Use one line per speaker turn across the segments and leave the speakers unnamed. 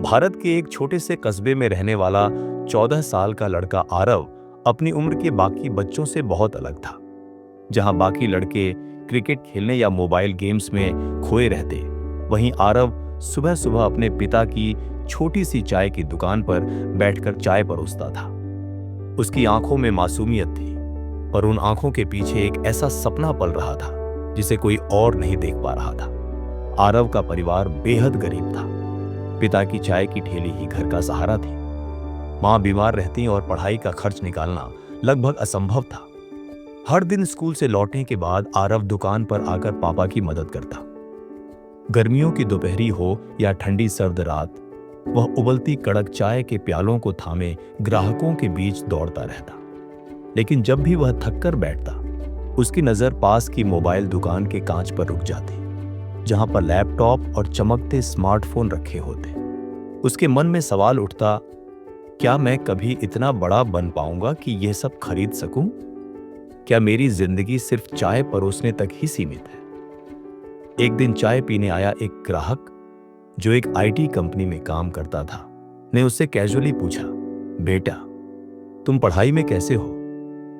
भारत के एक छोटे से कस्बे में रहने वाला 14 साल का लड़का आरव अपनी उम्र के बाकी बच्चों से बहुत अलग था। जहां बाकी लड़के क्रिकेट खेलने या मोबाइल गेम्स में खोए रहते, वहीं आरव सुबह सुबह अपने पिता की छोटी सी चाय की दुकान पर बैठकर चाय परोसता था। उसकी आंखों में मासूमियत थी, पर उन आंखों के पीछे एक ऐसा सपना पल रहा था जिसे कोई और नहीं देख पा रहा था। आरव का परिवार बेहद गरीब था। पिता की चाय की ठेली ही घर का सहारा थी। मां बीमार रहती और पढ़ाई का खर्च निकालना लगभग असंभव था। हर दिन स्कूल से लौटने के बाद आरव दुकान पर आकर पापा की मदद करता। गर्मियों की दोपहरी हो या ठंडी सर्द रात, वह उबलती कड़क चाय के प्यालों को थामे ग्राहकों के बीच दौड़ता रहता। लेकिन जब भी वह थक कर बैठता, उसकी नजर पास की मोबाइल दुकान के कांच पर रुक जाती, जहां पर लैपटॉप और चमकते स्मार्टफोन रखे होते। उसके मन में सवाल उठता, क्या मैं कभी इतना बड़ा बन पाऊंगा कि यह सब खरीद सकूं? क्या मेरी जिंदगी सिर्फ चाय परोसने तक ही सीमित है? एक दिन चाय पीने आया एक ग्राहक, जो एक आईटी कंपनी में काम करता था, ने उससे कैजुअली पूछा, बेटा, तुम पढ़ाई में कैसे हो?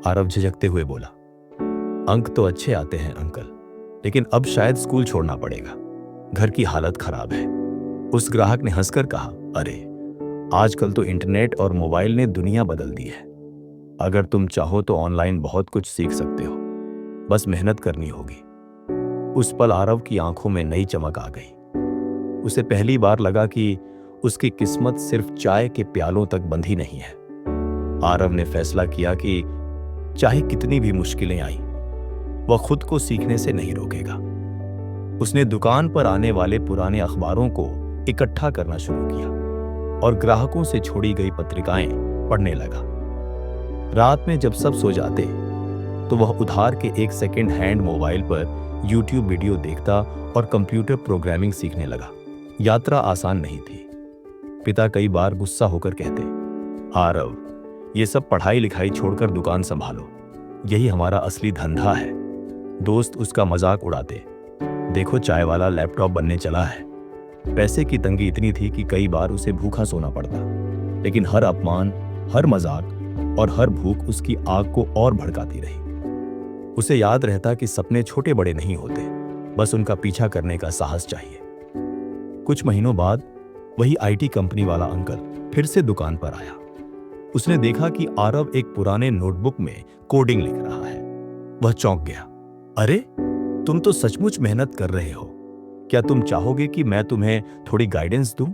आरव झिझकते हुए बोला, अंक तो अच्छे आते हैं अंकल, लेकिन अब शायद स्कूल छोड़ना पड़ेगा, घर की हालत खराब है। उस ग्राहक ने हंसकर कहा, अरे, आजकल तो इंटरनेट और मोबाइल ने दुनिया बदल दी है। अगर तुम चाहो तो ऑनलाइन बहुत कुछ सीख सकते हो, बस मेहनत करनी होगी। उस पल आरव की आंखों में नई चमक आ गई। उसे पहली बार लगा कि उसकी किस्मत सिर्फ चाय के प्यालों तक बंधी नहीं है। आरव ने फैसला किया कि चाहे कितनी भी मुश्किलें आई, वह खुद को सीखने से नहीं रोकेगा। उसने दुकान पर आने वाले पुराने अखबारों को इकट्ठा करना शुरू किया और ग्राहकों से छोड़ी गई पत्रिकाएं पढ़ने लगा। रात में जब सब सो जाते, तो वह उधार के एक सेकंड हैंड मोबाइल पर यूट्यूब वीडियो देखता और कंप्यूटर प्रोग्रामिंग सीखने लगा। यात्रा आसान नहीं थी। पिता कई बार गुस्सा होकर कहते, आरव, ये सब पढ़ाई लिखाई छोड़कर दुकान संभालो, यही हमारा असली धंधा है। दोस्त उसका मजाक उड़ाते, देखो चाय वाला लैपटॉप बनने चला है। पैसे की तंगी इतनी थी कि कई बार उसे भूखा सोना पड़ता, लेकिन हर अपमान, हर मजाक और हर भूख उसकी आग को और भड़काती रही। उसे याद रहता कि सपने छोटे बड़े नहीं होते, बस उनका पीछा करने का साहस चाहिए। कुछ महीनों बाद वही आईटी कंपनी वाला अंकल फिर से दुकान पर आया। उसने देखा कि आरव एक पुराने नोटबुक में कोडिंग लिख रहा है। वह चौंक गया, अरे, तुम तो सचमुच मेहनत कर रहे हो। क्या तुम चाहोगे कि मैं तुम्हें थोड़ी गाइडेंस दूं?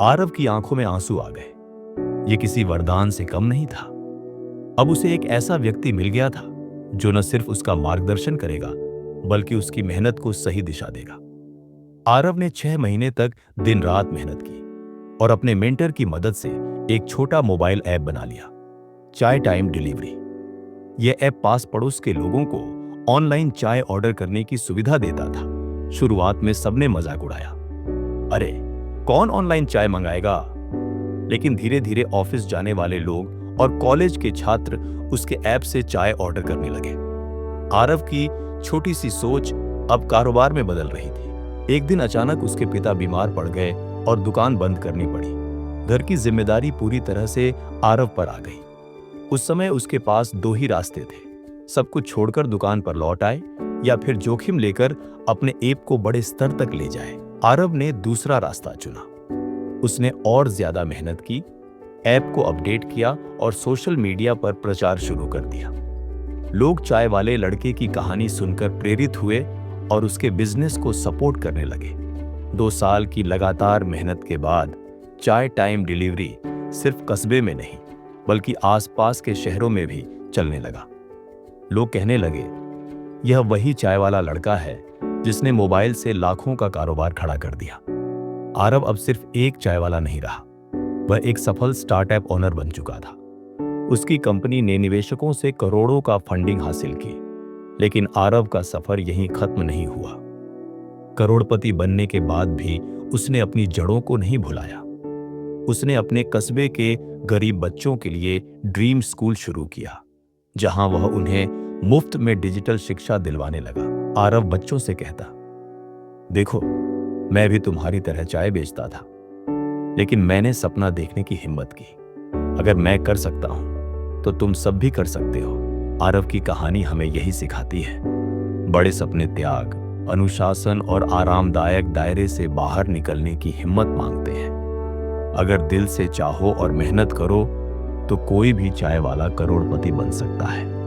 आरव की आंखों में आंसू आ गए। यह किसी वरदान से कम नहीं था। अब उसे एक ऐसा व्यक्ति मिल गया था जो न सिर्फ उसका मार्गदर्शन करेगा, बल्कि उसकी मेहनत को सही दिशा देगा। आरव ने 6 महीने तक दिन रात मेहनत की और अपने मेंटर की मदद से एक छोटा मोबाइल ऐप बना लिया, चाय टाइम डिलीवरी। यह ऐप पास पड़ोस के लोगों को ऑनलाइन चाय ऑर्डर करने की सुविधा देता था। शुरुआत में सबने मजाक उड़ाया, अरे, कौन ऑनलाइन चाय मंगाएगा? लेकिन धीरे धीरे ऑफिस जाने वाले लोग और कॉलेज के छात्र उसके ऐप से चाय ऑर्डर करने लगे। आरव की छोटी सी सोच अब कारोबार में बदल रही थी। एक दिन अचानक उसके पिता बीमार पड़ गए और दुकान बंद करनी पड़ी। घर की जिम्मेदारी पूरी तरह से आरव पर आ गई। उस समय उसके पास 2 ही रास्ते थे, सब कुछ छोड़कर दुकान पर लौट आए या फिर जोखिम लेकर अपने ऐप को बड़े स्तर तक ले जाए। आरव ने दूसरा रास्ता चुना। उसने और ज्यादा मेहनत की, ऐप को अपडेट किया और सोशल मीडिया पर प्रचार शुरू कर दिया। लोग चाय वाले लड़के की कहानी सुनकर प्रेरित हुए और उसके बिजनेस को सपोर्ट करने लगे। 2 साल की लगातार मेहनत के बाद चाय टाइम डिलीवरी सिर्फ कस्बे में नहीं, बल्कि आसपास के शहरों में भी चलने लगा। लोग कहने लगे, यह वही चाय वाला लड़का है जिसने मोबाइल से लाखों का कारोबार खड़ा कर दिया। आरव अब सिर्फ एक चाय वाला नहीं रहा, वह एक सफल स्टार्टअप ओनर बन चुका था। उसकी कंपनी ने निवेशकों से करोड़ों का फंडिंग हासिल की। लेकिन आरव का सफर यहीं खत्म नहीं हुआ। करोड़पति बनने के बाद भी उसने अपनी जड़ों को नहीं भुलाया। उसने अपने कस्बे के गरीब बच्चों के लिए ड्रीम स्कूल शुरू किया, जहां वह उन्हें मुफ्त में डिजिटल शिक्षा दिलवाने लगा। आरव बच्चों से कहता, देखो, मैं भी तुम्हारी तरह चाय बेचता था, लेकिन मैंने सपना देखने की हिम्मत की। अगर मैं कर सकता हूं तो तुम सब भी कर सकते हो। आरव की कहानी हमें यही सिखाती है। बड़े सपने त्याग, अनुशासन और आरामदायक दायरे से बाहर निकलने की हिम्मत मांगते हैं। अगर दिल से चाहो और मेहनत करो तो कोई भी चाय वाला करोड़पति बन सकता है।